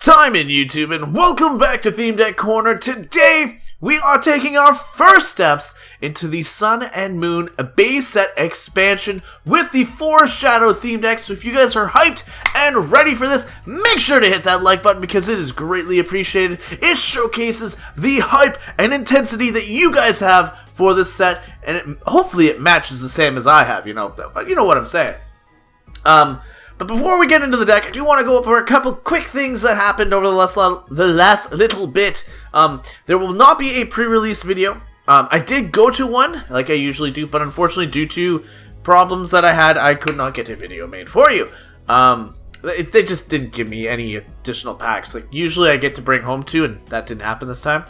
Time in YouTube, and welcome back to Theme Deck Corner. Today, we are taking our first steps into the Sun and Moon base set expansion with the Foreshadow theme deck. So if you guys are hyped and ready for this, make sure to hit that like button because it is greatly appreciated. It showcases the hype and intensity that you guys have for this set, and hopefully it matches the same as I have, you know what I'm saying. But before we get into the deck, I do want to go over a couple quick things that happened over the last little bit. There will not be a pre-release video. I did go to one, like I usually do, but unfortunately, due to problems that I had, I could not get a video made for you. They just didn't give me any additional packs. Like, usually I get to bring home two, and that didn't happen this time.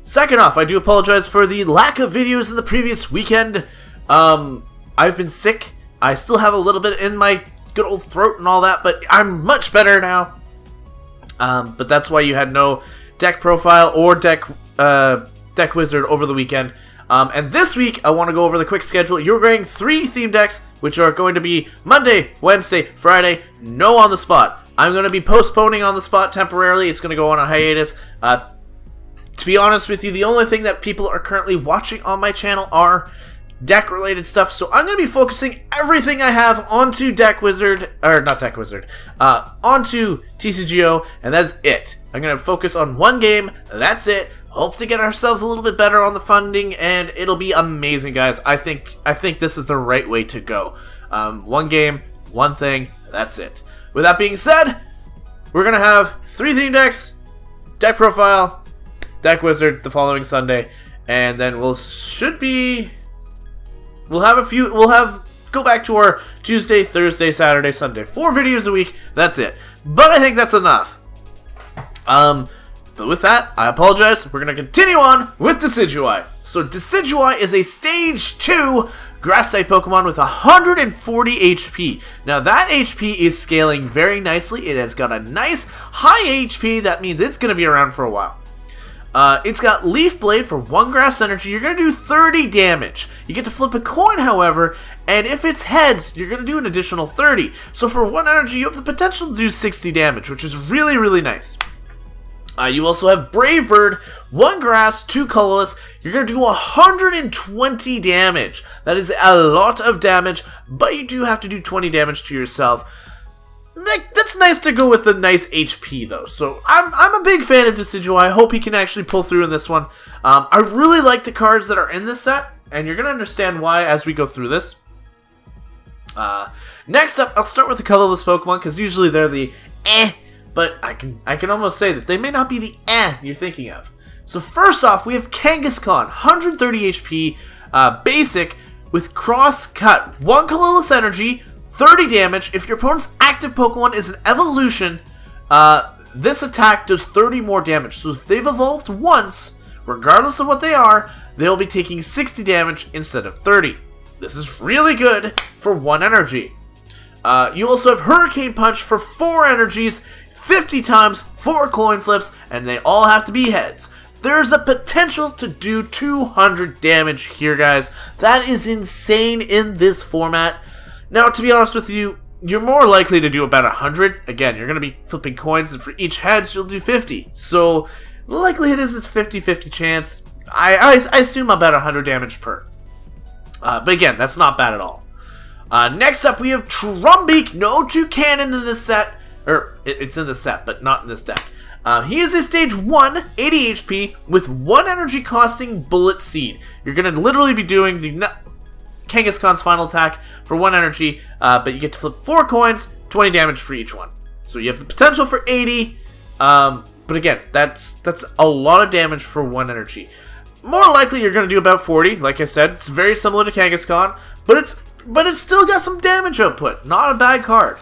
Second off, I do apologize for the lack of videos in the previous weekend. I've been sick. I still have a little bit in my good old throat and all that, but I'm much better now. But that's why you had no deck profile or deck wizard over the weekend. And this week, I want to go over the quick schedule. You're getting 3 theme decks, which are going to be Monday, Wednesday, Friday, no on the spot. I'm going to be postponing on the spot temporarily. It's going to go on a hiatus. To be honest with you, the only thing that people are currently watching on my channel are deck related stuff, so I'm going to be focusing everything I have onto onto TCGO, and that's it. I'm going to focus on one game, that's it. Hope to get ourselves a little bit better on the funding, and it'll be amazing, guys. I think this is the right way to go. One game, one thing, that's it. With that being said, we're going to have 3 theme decks, deck profile, deck wizard the following Sunday, and then we'll go back to our Tuesday, Thursday, Saturday, Sunday. 4 videos a week, that's it. But I think that's enough. But with that, I apologize. We're going to continue on with Decidueye. So Decidueye is a Stage 2 Grass-type Pokemon with 140 HP. Now that HP is scaling very nicely. It has got a nice high HP. That means it's going to be around for a while. It's got Leaf Blade for 1 grass energy. You're going to do 30 damage. You get to flip a coin, however, and if it's heads, you're going to do an additional 30. So for 1 energy, you have the potential to do 60 damage, which is really, really nice. You also have Brave Bird, 1 grass, 2 colorless. You're going to do 120 damage. That is a lot of damage, but you do have to do 20 damage to yourself. That's nice to go with a nice HP, though. So I'm a big fan of Decidueye. I hope he can actually pull through in this one. I really like the cards that are in this set, and you're going to understand why as we go through this. Next up, I'll start with the colorless Pokemon, because usually they're the but I can almost say that they may not be the you're thinking of. So first off, we have Kangaskhan, 130 HP, basic, with Cross Cut, 1 colorless energy, 30 damage. If your opponent's active Pokemon is an evolution, this attack does 30 more damage. So if they've evolved once, regardless of what they are, they'll be taking 60 damage instead of 30. This is really good for 1 energy. You also have Hurricane Punch for 4 energies, 50 times, 4 coin flips, and they all have to be heads. There's the potential to do 200 damage here, guys. That is insane in this format. Now, to be honest with you, you're more likely to do about 100. Again, you're going to be flipping coins, and for each heads, you'll do 50. So, the likelihood is it's 50-50 chance. I assume about 100 damage per. But again, that's not bad at all. Next up, we have Trumbeak. No Toucannon in this set. Or, it's in the set, but not in this deck. He is a Stage 1, 80 HP, with 1 energy costing Bullet Seed. You're going to literally be doing the Kangaskhan's final attack for 1 energy, but you get to flip 4 coins, 20 damage for each one. So you have the potential for 80, but again, that's a lot of damage for 1 energy. More likely you're going to do about 40, like I said. It's very similar to Kangaskhan, but it's still got some damage output. Not a bad card.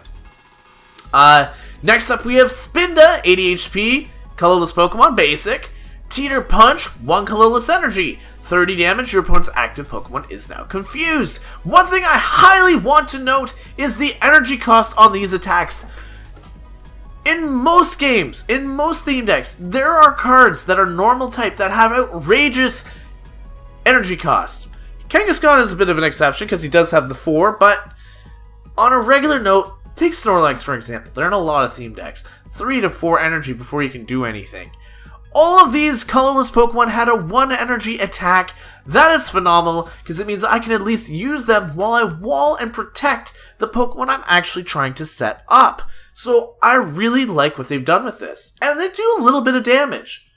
Next up we have Spinda, 80 HP, colorless Pokemon, basic. Teeter Punch, 1 colorless energy. 30 damage, your opponent's active Pokemon is now confused. One thing I highly want to note is the energy cost on these attacks. In most games, in most theme decks, there are cards that are normal type that have outrageous energy costs. Kangaskhan is a bit of an exception because he does have the 4, but on a regular note, take Snorlax for example. They're in a lot of theme decks. 3 to 4 energy before you can do anything. All of these colorless Pokemon had a 1 energy attack. That is phenomenal, because it means I can at least use them while I wall and protect the Pokemon I'm actually trying to set up. So I really like what they've done with this. And they do a little bit of damage.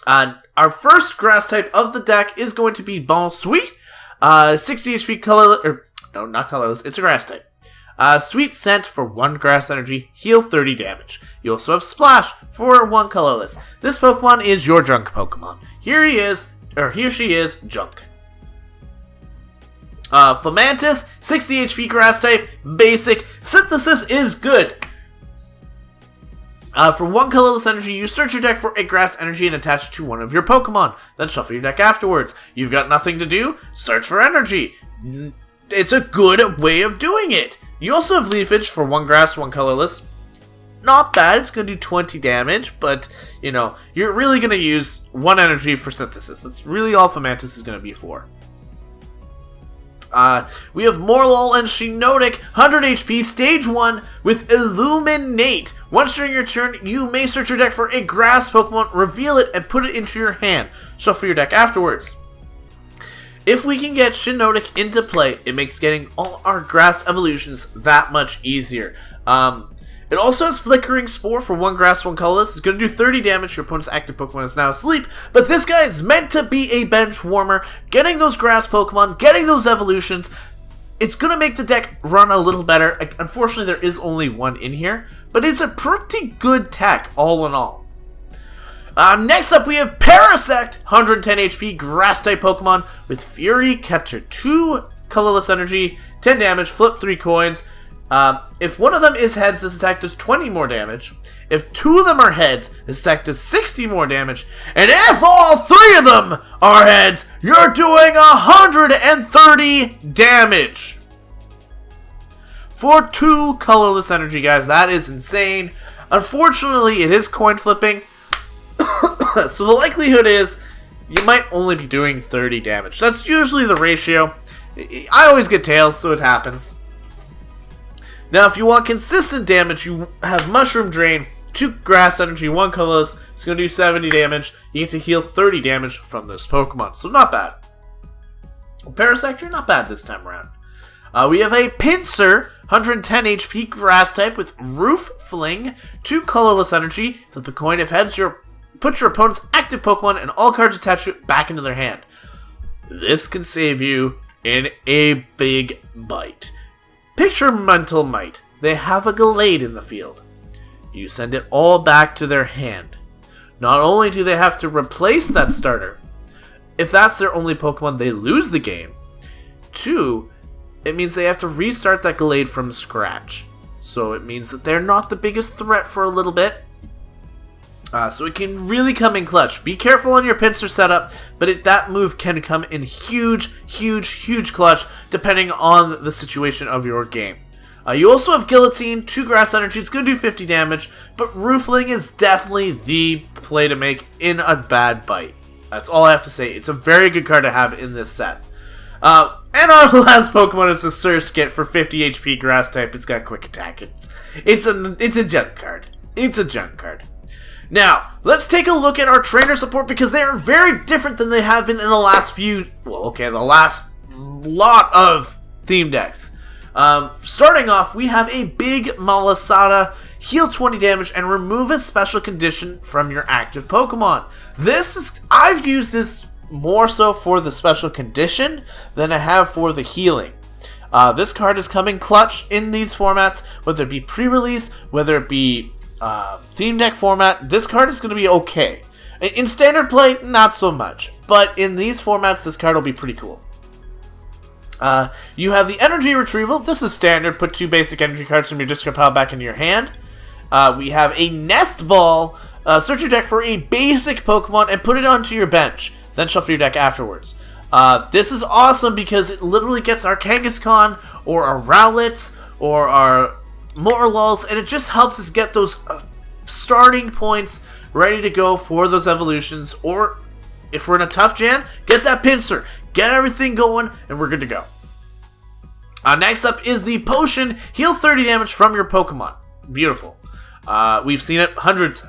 Our first grass type of the deck is going to be Bon Sweet. 60 HP colorless, no, not colorless, it's a grass type. Sweet Scent for 1 grass energy, heal 30 damage. You also have Splash for 1 colorless. This Pokemon is your junk Pokemon. Here he is, or here she is, junk. Fomantis, 60 HP grass type, basic. Synthesis is good. For 1 colorless energy, you search your deck for a grass energy and attach it to one of your Pokemon. Then shuffle your deck afterwards. You've got nothing to do? Search for energy. It's a good way of doing it. You also have Leafage for 1 grass, 1 colorless. Not bad, it's going to do 20 damage, but, you know, you're really going to use 1 energy for Synthesis. That's really all Fomantis is going to be for. We have Morlul and Shiinotic, 100 HP, stage 1, with Illuminate. Once during your turn, you may search your deck for a grass Pokemon, reveal it, and put it into your hand. Shuffle your deck afterwards. If we can get Shiinotic into play, it makes getting all our grass evolutions that much easier. It also has Flickering Spore for 1 grass, 1 colorless. It's going to do 30 damage. Your opponent's active Pokemon is now asleep. But this guy is meant to be a bench warmer. Getting those grass Pokemon, getting those evolutions, it's going to make the deck run a little better. Unfortunately, there is only 1 in here. But it's a pretty good tech, all in all. Next up, we have Parasect, 110 HP, Grass-type Pokemon with Fury, capture 2 colorless energy, 10 damage, flip 3 coins. If one of them is heads, this attack does 20 more damage. If 2 of them are heads, this attack does 60 more damage. And if all 3 of them are heads, you're doing 130 damage. For 2 colorless energy, guys, that is insane. Unfortunately, it is coin flipping. So the likelihood is you might only be doing 30 damage. That's usually the ratio. I always get tails, so it happens. Now, if you want consistent damage, you have Mushroom Drain, 2 grass energy, 1 colorless. It's going to do 70 damage. You get to heal 30 damage from this Pokemon, so not bad. Parasect, you're not bad this time around. We have a Pinsir, 110 HP, grass type with Roof Fling, 2 colorless energy. Flip a coin. If heads, put your opponent's active Pokemon and all cards attached to it back into their hand. This can save you in a big bite. Picture Mental Might. They have a Gallade in the field. You send it all back to their hand. Not only do they have to replace that starter, if that's their only Pokemon, they lose the game. 2, it means they have to restart that Gallade from scratch. So it means that they're not the biggest threat for a little bit. So it can really come in clutch. Be careful on your Pinsir setup, but that move can come in huge clutch depending on the situation of your game. You also have Guillotine, 2 grass energy. It's going to do 50 damage, but Roofling is definitely the play to make in a bad bite. That's all I have to say. It's a very good card to have in this set. And our last Pokemon is a Surskit for 50 HP grass type. It's got quick attack. It's a junk card. It's a junk card. Now, let's take a look at our trainer support because they are very different than they have been in the last the last lot of theme decks. Starting off, we have a big Malasada, heal 20 damage, and remove a special condition from your active Pokemon. I've used this more so for the special condition than I have for the healing. This card is coming clutch in these formats, whether it be pre-release, whether it be theme deck format. This card is going to be okay. In standard play, not so much, but in these formats, this card will be pretty cool. You have the energy retrieval. This is standard. Put 2 basic energy cards from your discard pile back into your hand. We have a Nest Ball. Search your deck for a basic Pokemon and put it onto your bench. Then shuffle your deck afterwards. This is awesome because it literally gets our Kangaskhan or our Rowlets or our Morluls, and it just helps us get those starting points ready to go for those evolutions. Or if we're in a tough jam, get that Pinsir, get everything going, and we're good to go. Next up is the Potion. Heal 30 damage from your Pokemon. Beautiful. We've seen it hundreds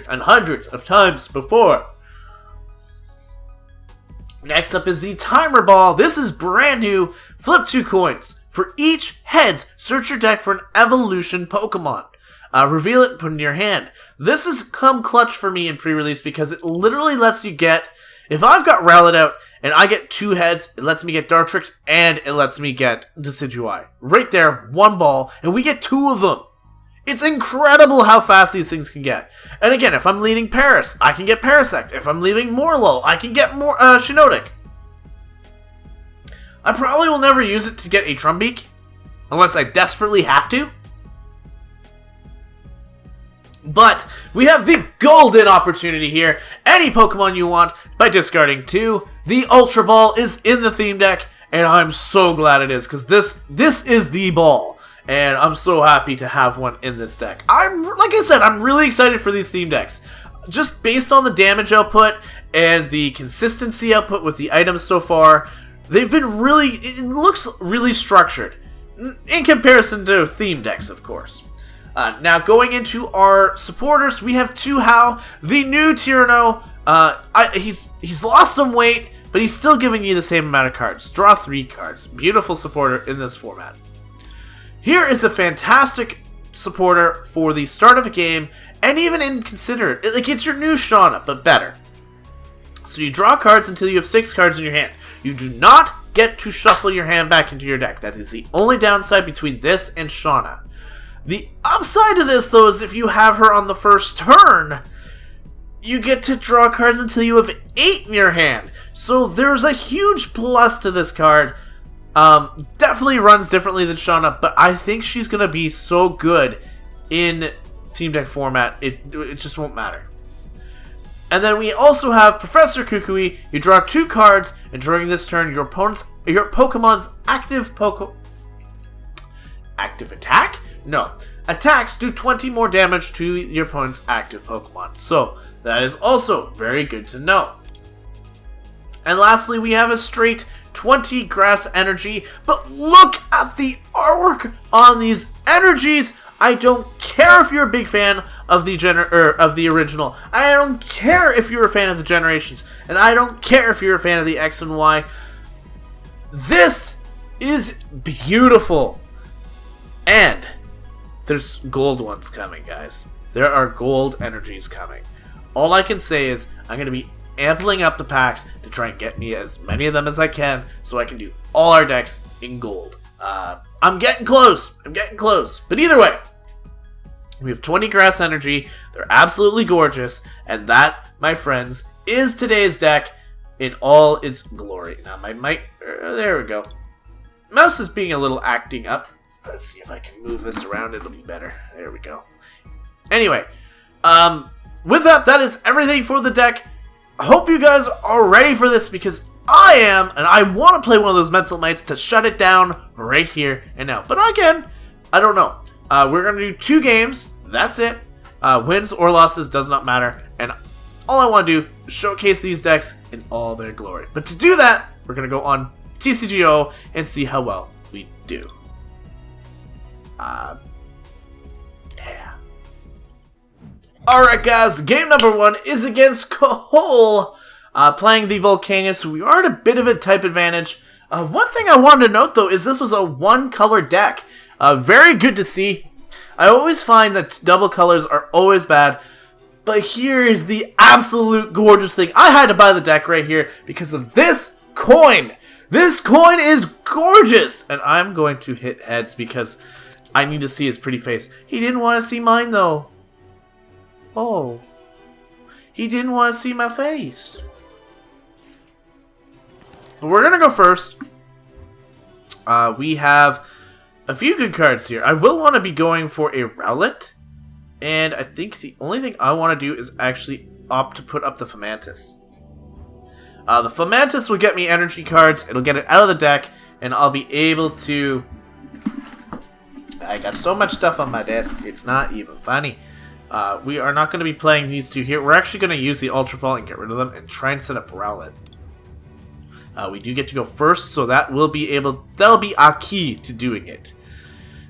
and hundreds of times before. Next up is the Timer Ball. This is brand new. Flip 2 coins. For each heads, search your deck for an evolution Pokemon. Reveal it and put it in your hand. This has come clutch for me in pre-release because it literally lets you get... If I've got Rowlet out and I get 2 heads, it lets me get Dartrix and it lets me get Decidueye. Right there, 1 ball, and we get 2 of them. It's incredible how fast these things can get. And again, if I'm leading Paris, I can get Parasect. If I'm leaving Morlull, I can get more Shiinotic. I probably will never use it to get a Trumbeak, unless I desperately have to. But we have the golden opportunity here. Any Pokemon you want by discarding 2. The Ultra Ball is in the theme deck, and I'm so glad it is, because this is the ball. And I'm so happy to have one in this deck. Like I said, I'm really excited for these theme decks. Just based on the damage output and the consistency output with the items so far, they've been really... It looks really structured. In comparison to theme decks, of course. Now, going into our supporters, we have Tuhao, the new Tyranno. He's lost some weight, but he's still giving you the same amount of cards. Draw 3 cards. Beautiful supporter in this format. Here is a fantastic supporter for the start of a game, and even inconsiderate. Like, it's your new Shauna, but better. So you draw cards until you have 6 cards in your hand. You do not get to shuffle your hand back into your deck. That is the only downside between this and Shauna. The upside to this, though, is if you have her on the first turn, you get to draw cards until you have 8 in your hand. So there's a huge plus to this card. Definitely runs differently than Shauna, but I think she's going to be so good in theme deck format, it just won't matter. And then we also have Professor Kukui. You draw 2 cards, and during this turn, your Pokemon's active attack? No. Attacks do 20 more damage to your opponent's active Pokemon. So, that is also very good to know. And lastly, we have a straight 20 grass energy, but look at the artwork on these energies. I don't care if you're a big fan of the original. I don't care if you're a fan of the generations, and I don't care if you're a fan of the X and Y. This is beautiful. And there's gold ones coming, guys. There are gold energies coming. All I can say is I'm going to be ampling up the packs to try and get me as many of them as I can so I can do all our decks in gold. I'm getting close. But either way, we have 20 grass energy. They're absolutely gorgeous. And that, my friends, is today's deck in all its glory. Now, my mic... there we go. Mouse is being a little acting up. Let's see if I can move this around. It'll be better. There we go. Anyway, with that is everything for the deck. I hope you guys are ready for this because I am, and I want to play one of those Mental Mites to shut it down right here and now. But again, I don't know. We're going to do 2 games. That's it. Wins or losses does not matter. And all I want to do is showcase these decks in all their glory. But to do that, we're going to go on TCGO and see how well we do. Yeah. Alright guys, game number 1 is against Cole, playing the Volcanion, so we are at a bit of a type advantage. One thing I wanted to note though is this was a 1-color deck. Very good to see. I always find that double colors are always bad, but here is the absolute gorgeous thing. I had to buy the deck right here because of this coin. This coin is gorgeous, and I'm going to hit heads because I need to see his pretty face. He didn't want to see mine, though. Oh. He didn't want to see my face. But we're going to go first. We have a few good cards here. I will want to be going for a Rowlet. And I think the only thing I want to do is actually opt to put up the Fomantis. The Fomantis will get me energy cards. It'll get it out of the deck. And I'll be able to... I got so much stuff on my desk, it's not even funny. We are not going to be playing these 2 here. We're actually going to use the Ultra Ball and get rid of them and try and set up Rowlet. We do get to go first, so that'll be our key to doing it.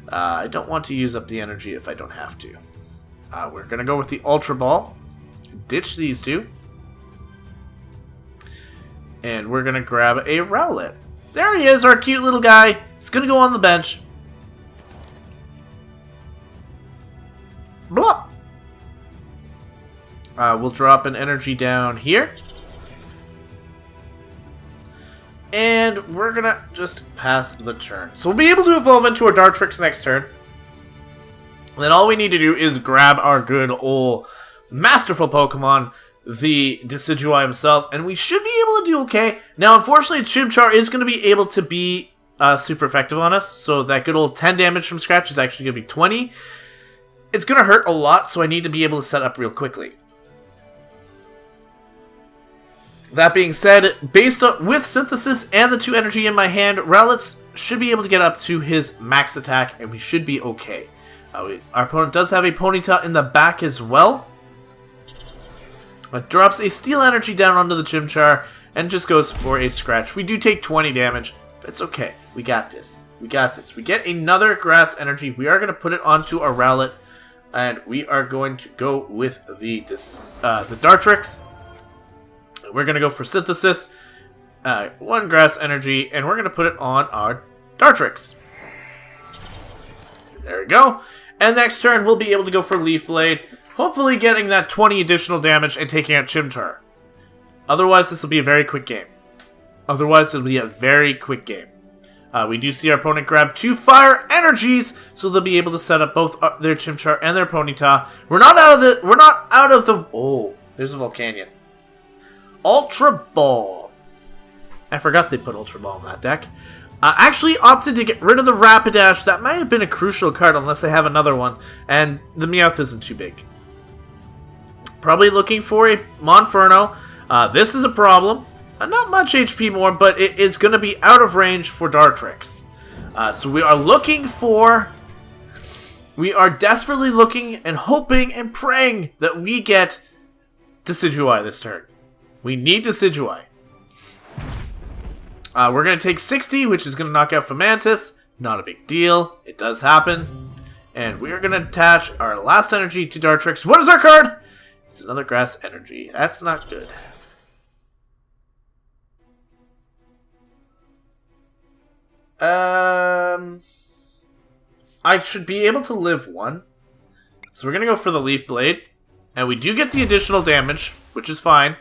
I don't want to use up the energy if I don't have to. We're going to go with the Ultra Ball. Ditch these two. And we're going to grab a Rowlet. There he is, our cute little guy. He's going to go on the bench. Blop. We'll drop an energy down here. And we're going to just pass the turn. So we'll be able to evolve into our Dartrix next turn. And then all we need to do is grab our good old masterful Pokemon, the Decidueye himself, and we should be able to do okay. Now, unfortunately, Chimchar is going to be able to be super effective on us, so that good old 10 damage from scratch is actually going to be 20. It's going to hurt a lot, so I need to be able to set up real quickly. That being said, based on with Synthesis and the 2 energy in my hand, Rowlet should be able to get up to his max attack, and we should be okay. Our opponent does have a Ponyta in the back as well. It drops a Steel Energy down onto the Chimchar and just goes for a scratch. We do take 20 damage. It's okay. We got this. We got this. We get another Grass Energy. We are going to put it onto our Rowlet, and we are going to go with the Dartrix. We're going to go for Synthesis, 1 Grass Energy, and we're going to put it on our Dartrix. There we go. And next turn, we'll be able to go for Leaf Blade, hopefully getting that 20 additional damage and taking out Chimchar. Otherwise, this will be a very quick game. We do see our opponent grab 2 Fire Energies, so they'll be able to set up both their Chimchar and their Ponyta. We're not out of the. Oh, there's a Volcanion. Ultra Ball. I forgot they put Ultra Ball in that deck. Actually opted to get rid of the Rapidash. That might have been a crucial card unless they have another one. And the Meowth isn't too big. Probably looking for a Monferno. This is a problem. Not much HP more, but it is going to be out of range for Dartrix. So we are looking for... We are desperately looking and hoping and praying that we get Decidueye this turn. We need Decidueye. We're going to take 60, which is going to knock out Fomantis. Not a big deal. It does happen. And we are going to attach our last energy to Dartrix. What is our card? It's another Grass Energy. That's not good. I should be able to live 1. So we're going to go for the Leaf Blade. And we do get the additional damage, which is fine.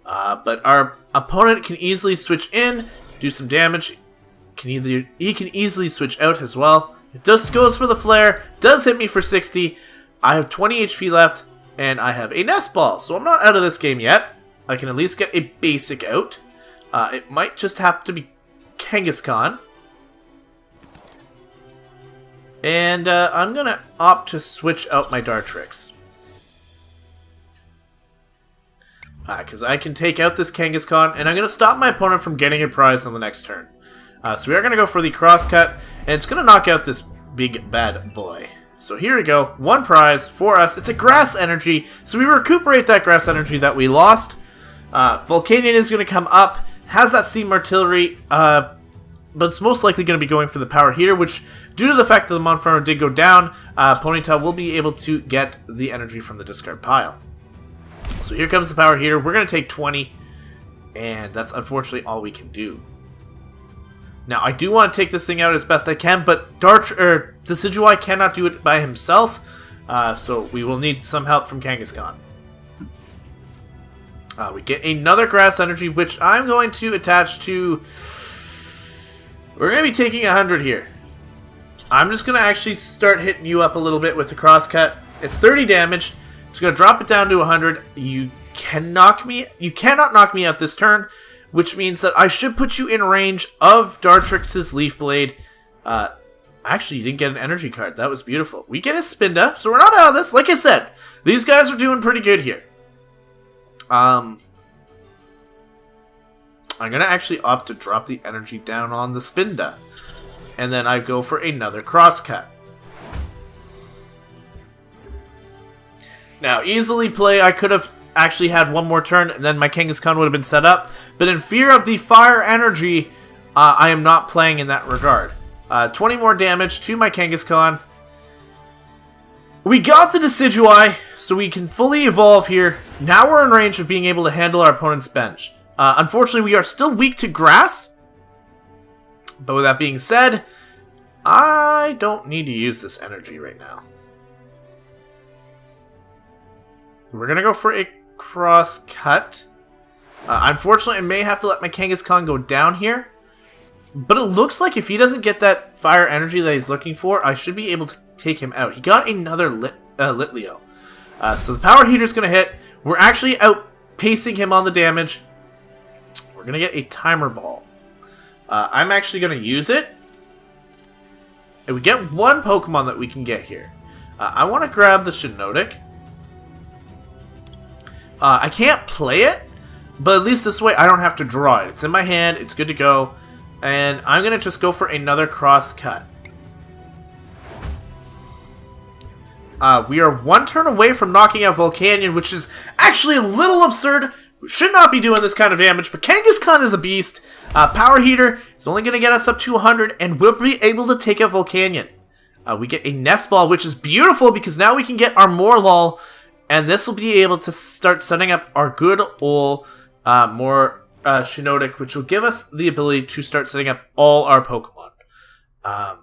But our opponent can easily switch in, do some damage. He can easily switch out as well. It just goes for the flare, does hit me for 60. I have 20 HP left, and I have a Nest Ball, so I'm not out of this game yet. I can at least get a basic out. It might just have to be Kangaskhan. And I'm going to opt to switch out my Dartrix. Because I can take out this Kangaskhan, and I'm going to stop my opponent from getting a prize on the next turn. So we are going to go for the Crosscut, and it's going to knock out this big bad boy. So here we go, 1 prize for us. It's a Grass Energy, so we recuperate that Grass Energy that we lost. Volcanion is going to come up, has that Steam Artillery, but it's most likely going to be going for the Power Heater, which, due to the fact that the Monferno did go down, Ponyta will be able to get the energy from the discard pile. So here comes the Power Heater. We're going to take 20, and that's unfortunately all we can do. Now, I do want to take this thing out as best I can, but Decidueye cannot do it by himself, so we will need some help from Kangaskhan. We get another Grass Energy, which I'm going to attach to... We're going to be taking 100 here. I'm just going to actually start hitting you up a little bit with the Crosscut. It's 30 damage. It's going to drop it down to 100. You cannot knock me out this turn, which means that I should put you in range of Dartrix's Leaf Blade. Actually, you didn't get an energy card. That was beautiful. We get a Spinda, so we're not out of this. Like I said, these guys are doing pretty good here. I'm going to actually opt to drop the energy down on the Spinda. And then I go for another Crosscut. Now, easily play, I could have actually had 1 more turn, and then my Kangaskhan would have been set up. But in fear of the Fire Energy, I am not playing in that regard. 20 more damage to my Kangaskhan. We got the Decidueye, so we can fully evolve here. Now we're in range of being able to handle our opponent's bench. Unfortunately, we are still weak to grass. But with that being said, I don't need to use this energy right now. We're going to go for a cross cut. Unfortunately, I may have to let my Kangaskhan go down here. But it looks like if he doesn't get that fire energy that he's looking for, I should be able to take him out. He got another Litleo. So the power heater's going to hit. We're actually outpacing him on the damage. We're going to get a timer ball. I'm actually going to use it. And we get one Pokemon that we can get here. I want to grab the Shiinotic. I can't play it, but at least this way I don't have to draw it. It's in my hand. It's good to go. And I'm going to just go for another cross cut. We are one turn away from knocking out Volcanion, which is actually a little absurd. We should not be doing this kind of damage, but Kangaskhan is a beast. Power Heater is only going to get us up to 100, and we'll be able to take out Volcanion. We get a Nest Ball, which is beautiful because now we can get our Morlul, and this will be able to start setting up our good old Shiinotic, which will give us the ability to start setting up all our Pokemon.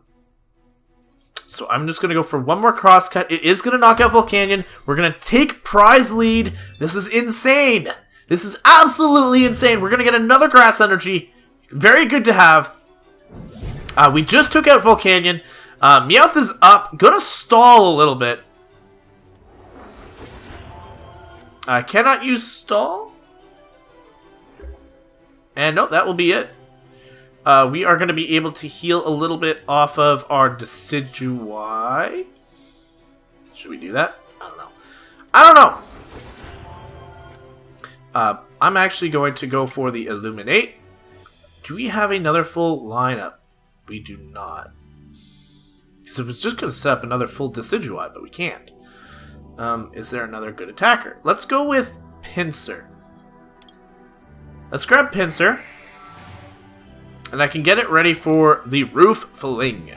So I'm just going to go for one more crosscut. It is going to knock out Volcanion. We're going to take prize lead. This is insane. This is absolutely insane. We're going to get another grass energy. Very good to have. We just took out Volcanion. Meowth is up. Going to stall a little bit. I cannot use stall. And no, that will be it. We are going to be able to heal a little bit off of our Decidueye. Should we do that? I don't know. I don't know. I'm actually going to go for the Illuminate. Do we have another full lineup? We do not. Because it was just going to set up another full Decidueye, but we can't. Is there another good attacker? Let's go with Pinsir. Let's grab Pinsir. And I can get it ready for the Roof Fling.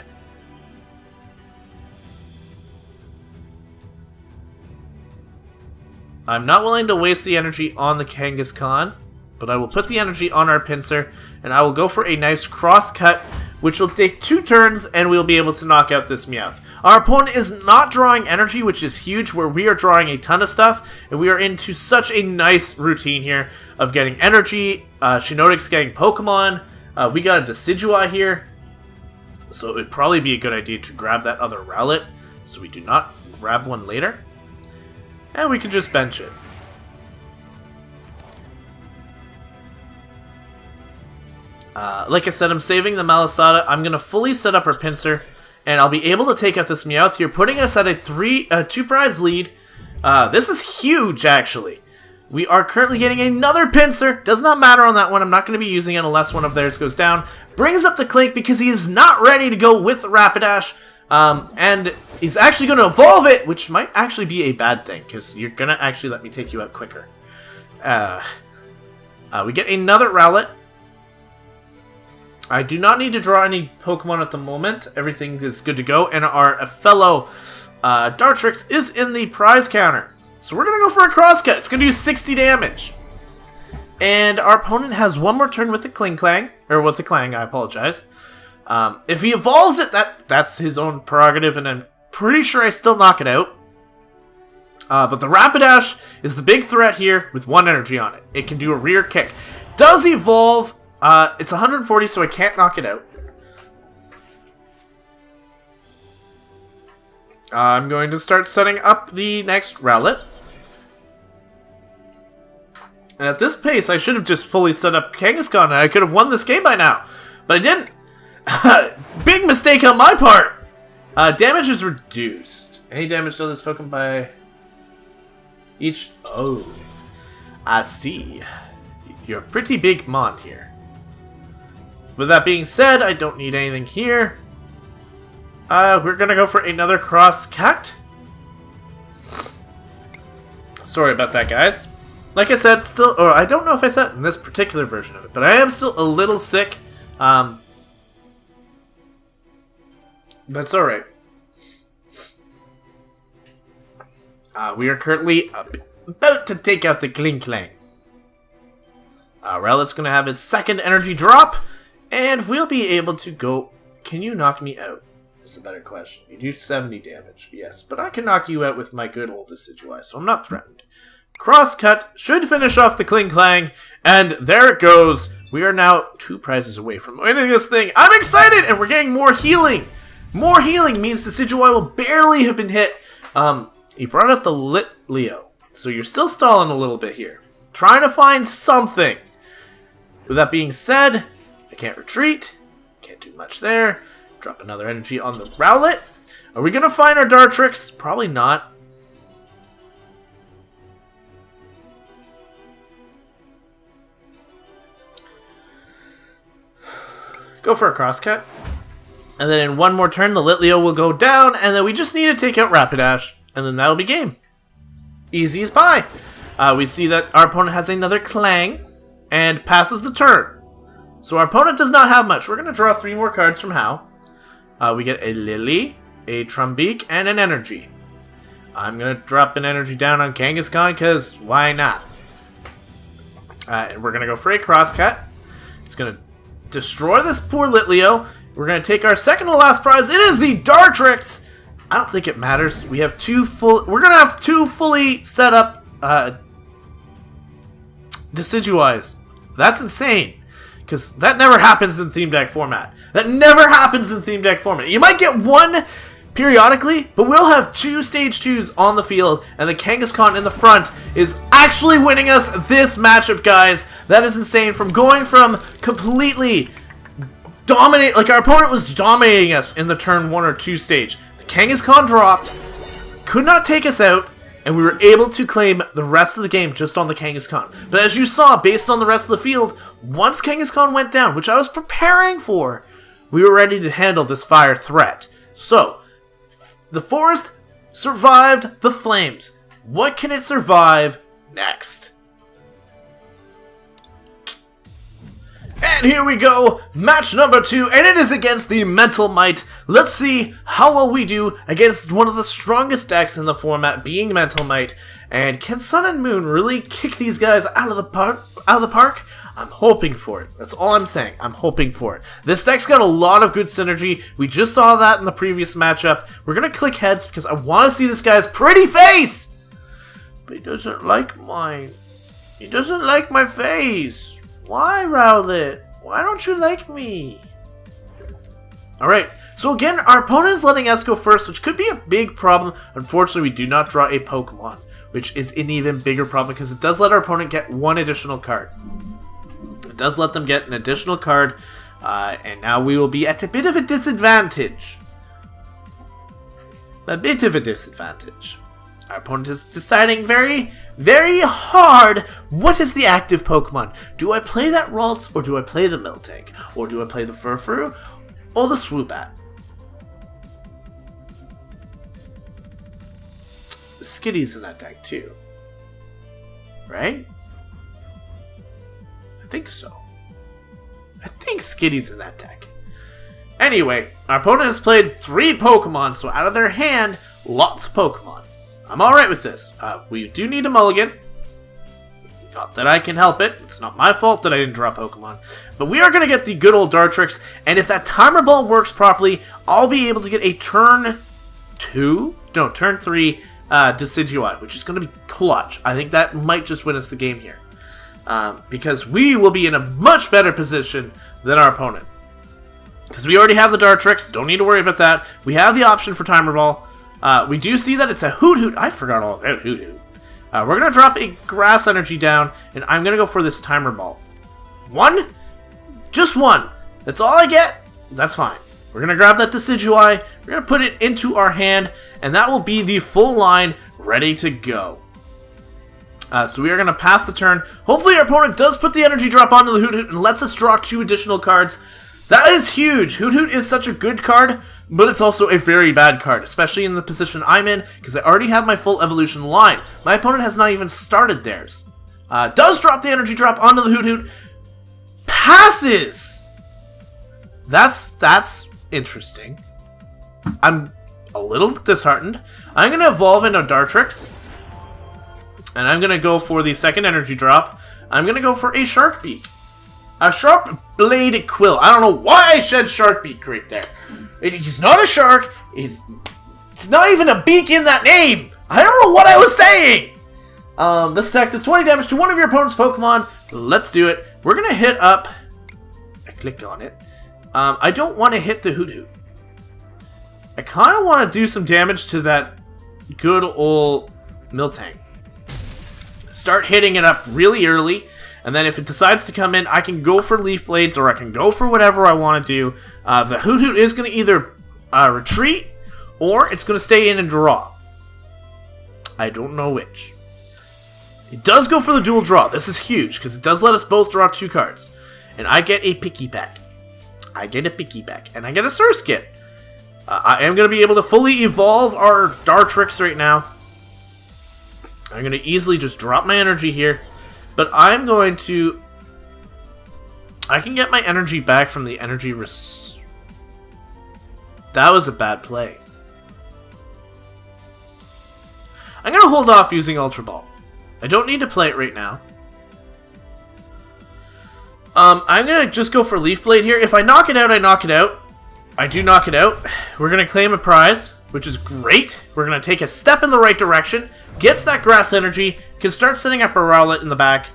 I'm not willing to waste the energy on the Kangaskhan, but I will put the energy on our Pinsir, and I will go for a nice cross cut, which will take 2 turns, and we'll be able to knock out this Meowth. Our opponent is not drawing energy, which is huge, where we are drawing a ton of stuff, and we are into such a nice routine here of getting energy, Shiinotic's getting Pokemon. We got a Decidueye here, so it would probably be a good idea to grab that other Rowlet, so we do not grab one later. And we can just bench it. Like I said, I'm saving the Malasada. I'm going to fully set up our Pinsir, and I'll be able to take out this Meowth here, putting us at a 2 prize lead. This is huge, actually. We are currently getting another Pinsir. Does not matter on that one. I'm not going to be using it unless one of theirs goes down. Brings up the Clink because he is not ready to go with the Rapidash. And he's actually going to evolve it, which might actually be a bad thing because you're going to actually let me take you out quicker. We get another Rowlet. I do not need to draw any Pokemon at the moment. Everything is good to go. And our fellow Dartrix is in the prize counter. So we're going to go for a crosscut. It's going to do 60 damage. And our opponent has one more turn with the Kling-Clang. Or with the Clang, I apologize. If he evolves it, that's his own prerogative. And I'm pretty sure I still knock it out. But the Rapidash is the big threat here with 1 energy on it. It can do a rear kick. Does evolve. It's 140, so I can't knock it out. I'm going to start setting up the next Rowlet. And at this pace, I should have just fully set up Kangaskhan, and I could have won this game by now. But I didn't. Big mistake on my part. Damage is reduced. Any damage to this Pokemon by each... Oh. I see. You're a pretty big mon here. With that being said, I don't need anything here. We're gonna go for another cross cut. Sorry about that, guys. Like I said, still, or I don't know if I said it in this particular version of it, but I am still a little sick. But it's alright. We are currently about to take out the Klinklang. Rowlet's going to have its second energy drop, and we'll be able to go... Can you knock me out? That's a better question. You do 70 damage, yes, but I can knock you out with my good old Decidueye, so I'm not threatened. Crosscut should finish off the Klinklang, and there it goes. We are now 2 prizes away from winning this thing. I'm excited, and we're getting more healing. More healing means Decidueye will barely have been hit. He brought up the Litleo, so you're still stalling a little bit here. Trying to find something. With that being said, I can't retreat. Can't do much there. Drop another energy on the Rowlet. Are we going to find our Dartrix? Probably not. Go for a crosscut. And then in one more turn, the Litleo will go down, and then we just need to take out Rapidash, and then that'll be game. Easy as pie. We see that our opponent has another Clang, and passes the turn. So our opponent does not have much. We're going to draw 3 more cards from How. We get a Lily, a Trumbeak, and an Energy. I'm going to drop an Energy down on Kangaskhan, because why not? And we're going to go for a Crosscut. It's going to destroy this poor Litleo. We're going to take our second to last prize. It is the Dartrix. I don't think it matters. We have 2 full... We're going to have 2 fully set up Decidueyes. That's insane. Because that never happens in Theme Deck format. That never happens in Theme Deck format. You might get 1 periodically, but we'll have 2 stage 2s on the field, and the Kangaskhan in the front is actually winning us this matchup, guys. That is insane. From going from completely dominate, like our opponent was dominating us in the turn 1 or 2 stage. The Kangaskhan dropped, could not take us out, and we were able to claim the rest of the game just on the Kangaskhan. But as you saw, based on the rest of the field, once Kangaskhan went down, which I was preparing for, we were ready to handle this fire threat. So, the forest survived the flames. What can it survive next? And here we go, match number 2, and it is against the Mental Might. Let's see how well we do against one of the strongest decks in the format, being Mental Might. And can Sun and Moon really kick these guys out of the park? I'm hoping for it. That's all I'm saying. I'm hoping for it. This deck's got a lot of good synergy. We just saw that in the previous matchup. We're going to click heads because I want to see this guy's pretty face. But he doesn't like mine. He doesn't like my face. Why, Rowlet? Why don't you like me? Alright, so again, our opponent is letting us go first, which could be a big problem. Unfortunately, we do not draw a Pokemon, which is an even bigger problem because it does let our opponent get 1 additional card. It does let them get an additional card, and now we will be at a bit of a disadvantage. A bit of a disadvantage. Our opponent is deciding very, very hard what is the active Pokemon. Do I play that Ralts, or do I play the Miltank? Or do I play the Furfrou, or the Swoobat? Skitty's in that deck too. Right? I think so. I think Skitty's in that deck. Anyway, our opponent has played 3 Pokemon, so out of their hand, lots of Pokemon. I'm alright with this. We do need a mulligan. Not that I can help it. It's not my fault that I didn't draw Pokemon. But we are going to get the good old Dartrix, and if that Timer Ball works properly, I'll be able to get a turn 3 Decidueye, which is going to be clutch. I think that might just win us the game here. Because we will be in a much better position than our opponent. Because we already have the Dartrix, don't need to worry about that. We have the option for Timer Ball. We do see that it's a Hoot. I forgot all about Hoot. We're going to drop a Grass Energy down, and I'm going to go for this Timer Ball. 1? Just 1. That's all I get? That's fine. We're going to grab that Decidueye, we're going to put it into our hand, and that will be the full line ready to go. So we are going to pass the turn. Hopefully our opponent does put the energy drop onto the Hoot and lets us draw 2 additional cards. That is huge. Hoot is such a good card, but it's also a very bad card, especially in the position I'm in, because I already have my full evolution line. My opponent has not even started theirs. Does drop the energy drop onto the Hoot. Passes! That's interesting. I'm a little disheartened. I'm going to evolve into Dartrix. And I'm going to go for the second energy drop. I'm going to go for a Shark Beak. A Sharp Blade Quill. I don't know why I said Shark Beak right there. He's not a shark. It's not even a beak in that name. I don't know what I was saying. This attack does 20 damage to one of your opponent's Pokemon. Let's do it. We're going to hit up... I clicked on it. I don't want to hit the Hoot. I kind of want to do some damage to that good old Miltank. Start hitting it up really early, and then if it decides to come in, I can go for Leaf Blades, or I can go for whatever I want to do. The Hoot is going to either retreat, or it's going to stay in and draw. I don't know which. It does go for the dual draw. This is huge, because it does let us both draw 2 cards. And I get a Picky Pack. And I get a Surskit. I am going to be able to fully evolve our Dartrix right now. I'm going to easily just drop my energy here. But I'm going to... I can get my energy back from the energy... That was a bad play. I'm going to hold off using Ultra Ball. I don't need to play it right now. I'm going to just go for Leaf Blade here. If I knock it out, I knock it out. I do knock it out. We're going to claim a prize, which is great. We're going to take a step in the right direction. Gets that grass energy. Can start setting up a Rowlet in the back.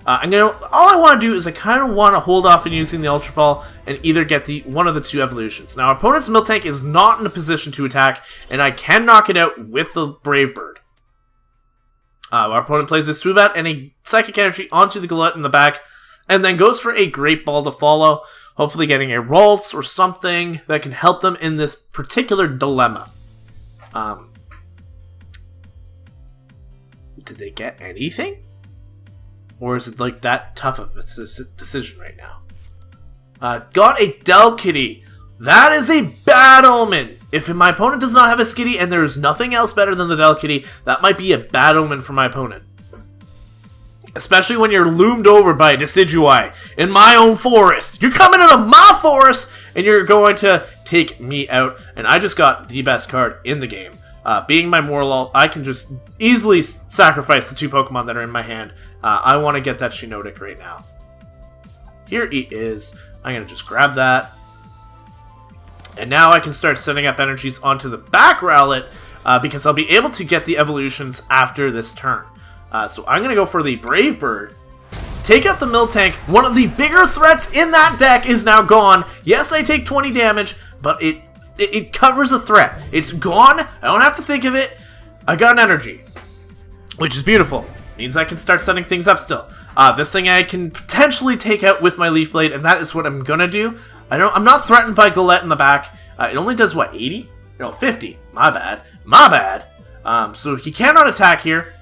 All I want to do is I kind of want to hold off on using the Ultra Ball and either get one of the 2 evolutions. Now, our opponent's Miltank is not in a position to attack, and I can knock it out with the Brave Bird. Our opponent plays a Swoobat and a Psychic Energy onto the Golett in the back, and then goes for a Great Ball to follow, hopefully getting a Ralts or something that can help them in this particular dilemma. Did they get anything? Or is it like that tough of a decision right now? Got a Delkitty. That is a bad omen. If my opponent does not have a Skitty and there's nothing else better than the Delkitty, that might be a bad omen for my opponent. Especially when you're loomed over by a Decidueye in my own forest. You're coming into my forest and you're going to take me out. And I just got the best card in the game. Being my Morlul, I can just easily sacrifice the 2 Pokemon that are in my hand. I want to get that Shiinotic right now. Here he is. I'm going to just grab that. And now I can start setting up energies onto the back Rowlet because I'll be able to get the evolutions after this turn. So I'm going to go for the Brave Bird. Take out the Miltank. One of the bigger threats in that deck is now gone. Yes, I take 20 damage, but it covers a threat. It's gone. I don't have to think of it. I got an energy, which is beautiful. Means I can start setting things up still. This thing I can potentially take out with my Leaf Blade, and that is what I'm going to do. I'm not threatened by Golett in the back. It only does, what, 80? No, 50. My bad. So he cannot attack here.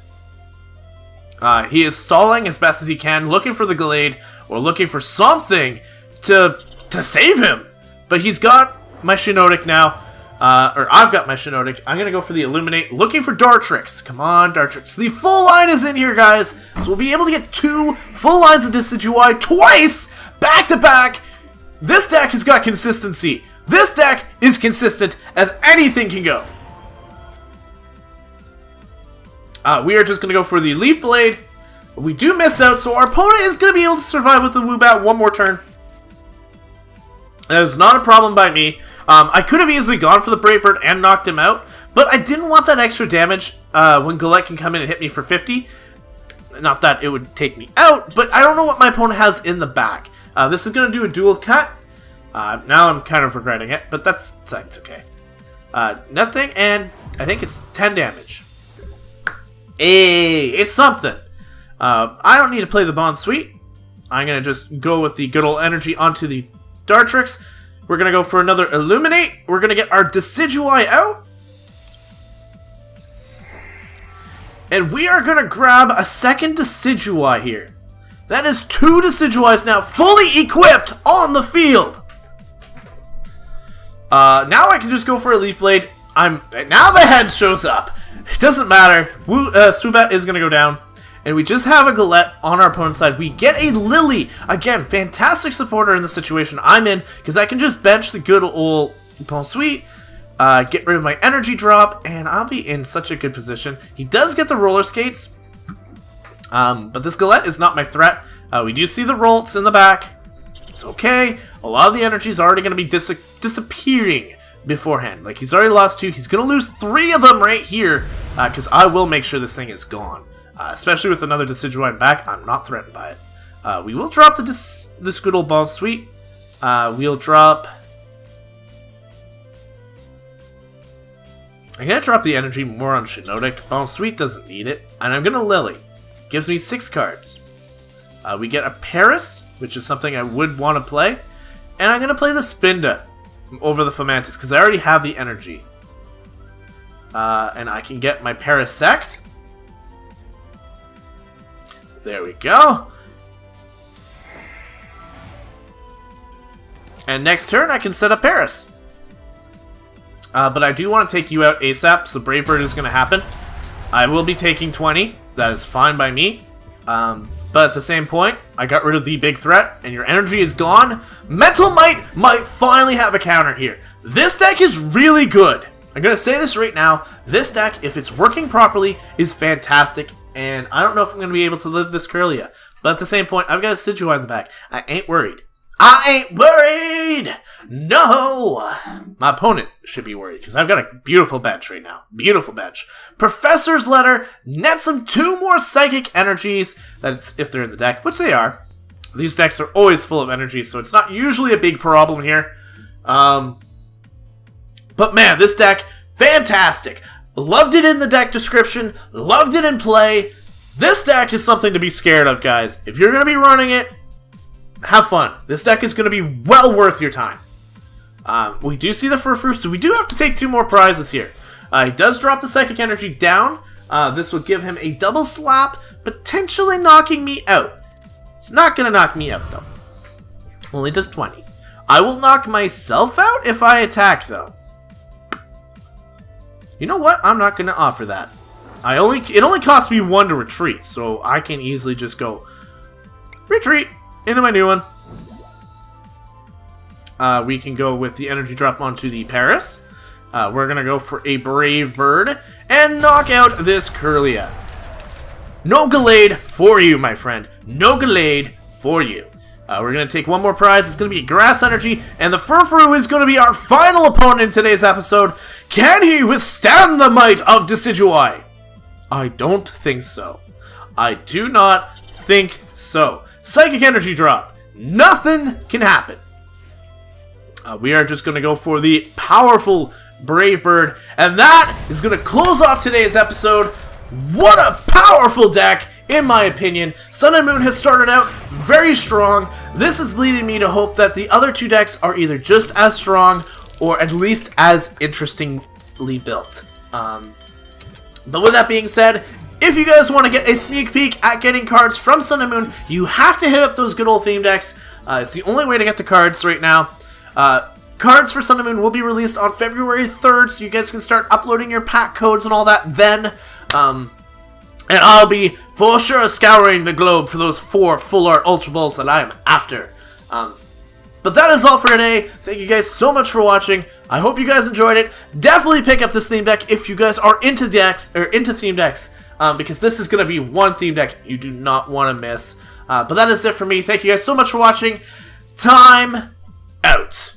He is stalling as best as he can, looking for the Glade, or looking for something to save him. But he's got my Shiinotic now. Or I've got my Shiinotic. I'm going to go for the Illuminate, looking for Dartrix. Come on, Dartrix. The full line is in here, guys. So we'll be able to get 2 full lines of Decidueye twice, back to back. This deck has got consistency. This deck is consistent as anything can go. We are just going to go for the Leaf Blade. We do miss out, so our opponent is going to be able to survive with the Woobat one more turn. That is not a problem by me. I could have easily gone for the Brave Bird and knocked him out, but I didn't want that extra damage when Golett can come in and hit me for 50. Not that it would take me out, but I don't know what my opponent has in the back. This is going to do a dual cut. Now I'm kind of regretting it, but that's okay. Nothing, and I think it's 10 damage. Hey, it's something. I don't need to play the Bond Suite. I'm going to just go with the good old energy onto the Dartrix. We're going to go for another Illuminate. We're going to get our Decidueye out. And we are going to grab a second Decidueye here. That is 2 Decidueyes now fully equipped on the field. Now I can just go for a Leaf Blade. Now the head shows up. It doesn't matter. Swoobat is going to go down. And we just have a Golett on our opponent's side. We get a Lily. Again, fantastic supporter in the situation I'm in, because I can just bench the good old Bond Suite, get rid of my energy drop, and I'll be in such a good position. He does get the roller skates. But this Galette is not my threat. We do see the Rolts in the back. It's okay. A lot of the energy is already going to be disappearing beforehand. Like, he's already lost 2. He's going to lose 3 of them right here, because I will make sure this thing is gone. Especially with another Decidueye back, I'm not threatened by it. We will drop this good old Ball Sweet. We'll drop... I'm going to drop the energy more on Shiinotic. Ball Sweet doesn't need it. And I'm going to Lily. Gives me 6 cards. We get a Paris, which is something I would want to play. And I'm going to play the Spinda over the Fomantis, because I already have the energy. And I can get my Parasect. There we go. And next turn, I can set up Paris. But I do want to take you out ASAP, so Brave Bird is going to happen. I will be taking 20. That is fine by me. But at the same point, I got rid of the big threat, and your energy is gone. Mental Might might finally have a counter here. This deck is really good. I'm going to say this right now. This deck, if it's working properly, is fantastic. And I don't know if I'm going to be able to live this Kirlia. But at the same point, I've got a Decidueye in the back. I ain't worried. I ain't worried! No! My opponent should be worried, because I've got a beautiful bench right now. Beautiful bench. Professor's Letter nets them 2 more Psychic Energies, that's if they're in the deck, which they are. These decks are always full of energy, so it's not usually a big problem here. But man, this deck, fantastic! Loved it in the deck description, loved it in play. This deck is something to be scared of, guys. If you're going to be running it, have fun. This deck is going to be well worth your time. We do see the Furfrou, so we do have to take 2 more prizes here. He does drop the Psychic Energy down. This will give him a double slap, potentially knocking me out. It's not going to knock me out, though. Only does 20. I will knock myself out if I attack, though. You know what? I'm not going to offer that. It only costs me 1 to retreat, so I can easily just go retreat into my new one. We can go with the energy drop onto the Paris. We're going to go for a Brave Bird and knock out this Kirlia. No Gallade for you, my friend. No Gallade for you. We're going to take 1 more prize. It's going to be Grass Energy, and the Furfrou is going to be our final opponent in today's episode. Can he withstand the might of Decidueye? I don't think so. I do not think so. Psychic Energy drop. Nothing can happen. We are just going to go for the powerful Brave Bird, and that is going to close off today's episode. What a powerful deck, in my opinion. Sun and Moon has started out very strong. This is leading me to hope that the other 2 decks are either just as strong or at least as interestingly built. But with that being said, if you guys want to get a sneak peek at getting cards from Sun and Moon, you have to hit up those good old theme decks. It's the only way to get the cards right now. Cards for Sun and Moon will be released on February 3rd, so you guys can start uploading your pack codes and all that then. And I'll be for sure scouring the globe for those 4 full art Ultra Balls that I am after. But that is all for today. Thank you guys so much for watching. I hope you guys enjoyed it. Definitely pick up this theme deck if you guys are into decks or into theme decks, because this is going to be one theme deck you do not want to miss. But that is it for me. Thank you guys so much for watching. Time out.